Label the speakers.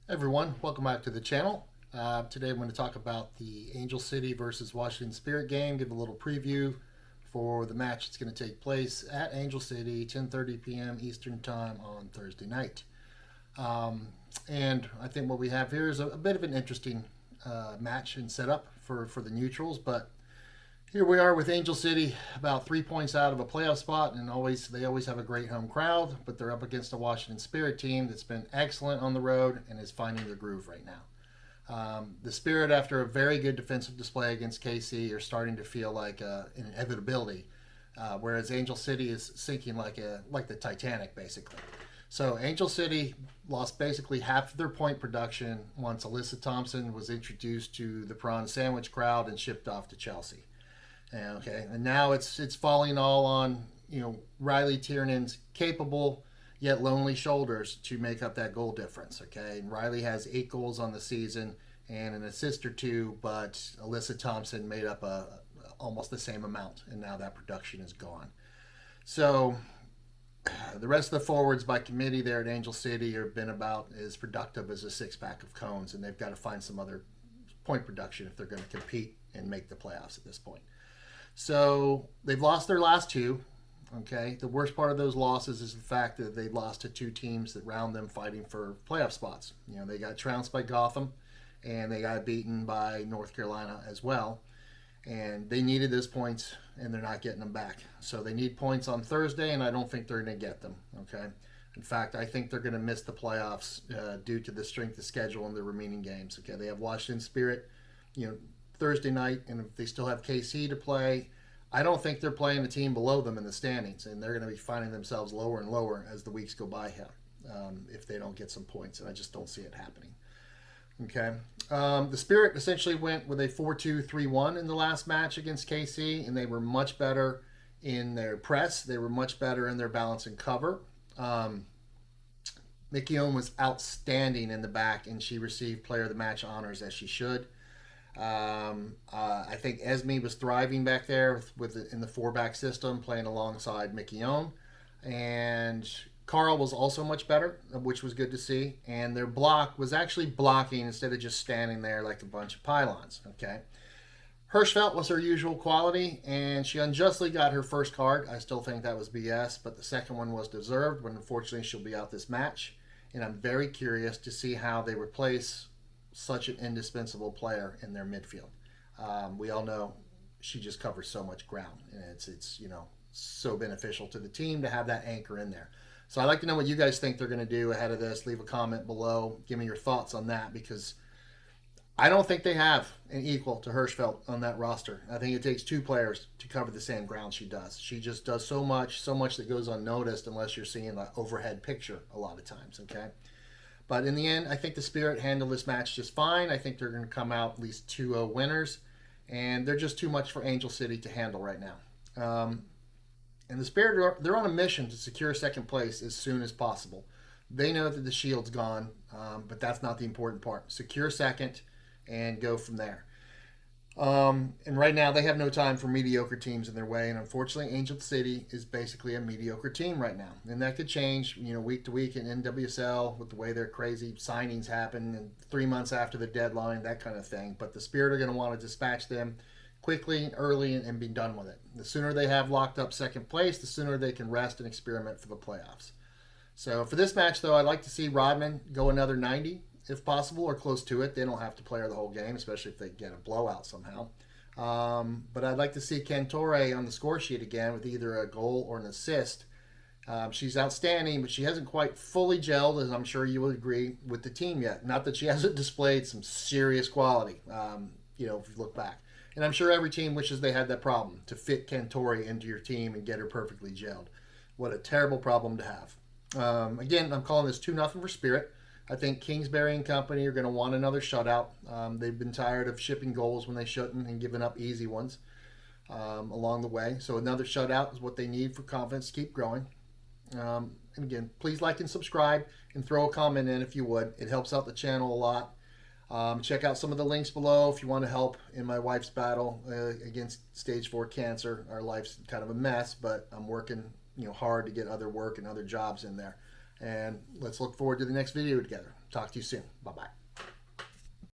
Speaker 1: Everyone, welcome back to the channel. Today I'm going to talk about the Angel City versus Washington Spirit game, give a little preview for the match that's going to take place at Angel City, 10:30 p.m. Eastern Time on Thursday night. And I think what we have here is a bit of an interesting match and setup for the neutrals, but here we are with Angel City, about 3 points out of a playoff spot, and they always have a great home crowd, but they're up against a Washington Spirit team that's been excellent on the road and is finding their groove right now. The Spirit, after a very good defensive display against KC, are starting to feel like an inevitability, whereas Angel City is sinking like the Titanic, basically. So Angel City lost basically half of their point production once Alyssa Thompson was introduced to the prawn sandwich crowd and shipped off to Chelsea. Okay, and now it's falling all on Riley Tiernan's capable yet lonely shoulders to make up that goal difference. Okay, and Riley has 8 goals on the season and an assist or two, but Alyssa Thompson made up almost the same amount, and now that production is gone. So the rest of the forwards by committee there at Angel City have been about as productive as a 6-pack of cones, and they've got to find some other point production if they're going to compete and make the playoffs at this point. So they've lost their last two. Okay, the worst part of those losses is the fact that they lost to two teams that round them fighting for playoff spots. They got trounced by Gotham, and they got beaten by North Carolina as well. And they needed those points, and they're not getting them back. So they need points on Thursday, and I don't think they're going to get them. Okay, in fact, I think they're going to miss the playoffs due to the strength of schedule in the remaining games. Okay, they have Washington Spirit, Thursday night, and if they still have KC to play, I don't think they're playing a team below them in the standings, and they're going to be finding themselves lower and lower as the weeks go by here if they don't get some points, and I just don't see it happening. Okay, the Spirit essentially went with a 4-2-3-1 in the last match against KC, and they were much better in their press. They were much better in their balance and cover. Mickey Owen was outstanding in the back, and she received Player of the Match honors as she should. I think Esme was thriving back there in the 4-back system, playing alongside Mickey Owen, and Carl was also much better, which was good to see. And their block was actually blocking instead of just standing there like a bunch of pylons. Okay, Hirschfeld was her usual quality, and she unjustly got her first card. I still think that was BS, but the second one was deserved. But unfortunately, she'll be out this match, and I'm very curious to see how they replace such an indispensable player in their midfield. We all know she just covers so much ground, and it's so beneficial to the team to have that anchor in there. So I'd like to know what you guys think they're going to do ahead of this. Leave a comment below. Give me your thoughts on that, because I don't think they have an equal to Hirschfeld on that roster. I think it takes two players to cover the same ground she does. She just does so much that goes unnoticed unless you're seeing the overhead picture a lot of times. Okay. But in the end, I think the Spirit handled this match just fine. I think they're going to come out at least 2-0 winners. And they're just too much for Angel City to handle right now. And the Spirit, they're on a mission to secure second place as soon as possible. They know that the Shield's gone, but that's not the important part. Secure second and go from there. And right now, they have no time for mediocre teams in their way. And unfortunately, Angel City is basically a mediocre team right now. And that could change, week to week in NWSL with the way their crazy signings happen and 3 months after the deadline, that kind of thing. But the Spirit are going to want to dispatch them quickly and early and be done with it. The sooner they have locked up second place, the sooner they can rest and experiment for the playoffs. So for this match, though, I'd like to see Rodman go another 90 if possible, or close to it. They don't have to play her the whole game, especially if they get a blowout somehow. But I'd like to see Cantore on the score sheet again with either a goal or an assist. She's outstanding, but she hasn't quite fully gelled, as I'm sure you would agree, with the team yet. Not that she hasn't displayed some serious quality, if you look back. And I'm sure every team wishes they had that problem, to fit Cantore into your team and get her perfectly gelled. What a terrible problem to have. Again, I'm calling this 2-0 for Spirit. I think Kingsbury and company are going to want another shutout. They've been tired of shipping goals when they shouldn't and giving up easy ones along the way. So another shutout is what they need for confidence to keep growing. And again, please like and subscribe and throw a comment in if you would. It helps out the channel a lot. Check out some of the links below if you want to help in my wife's battle against stage 4 cancer. Our life's kind of a mess, but I'm working hard to get other work and other jobs in there. And let's look forward to the next video together. Talk to you soon. Bye bye.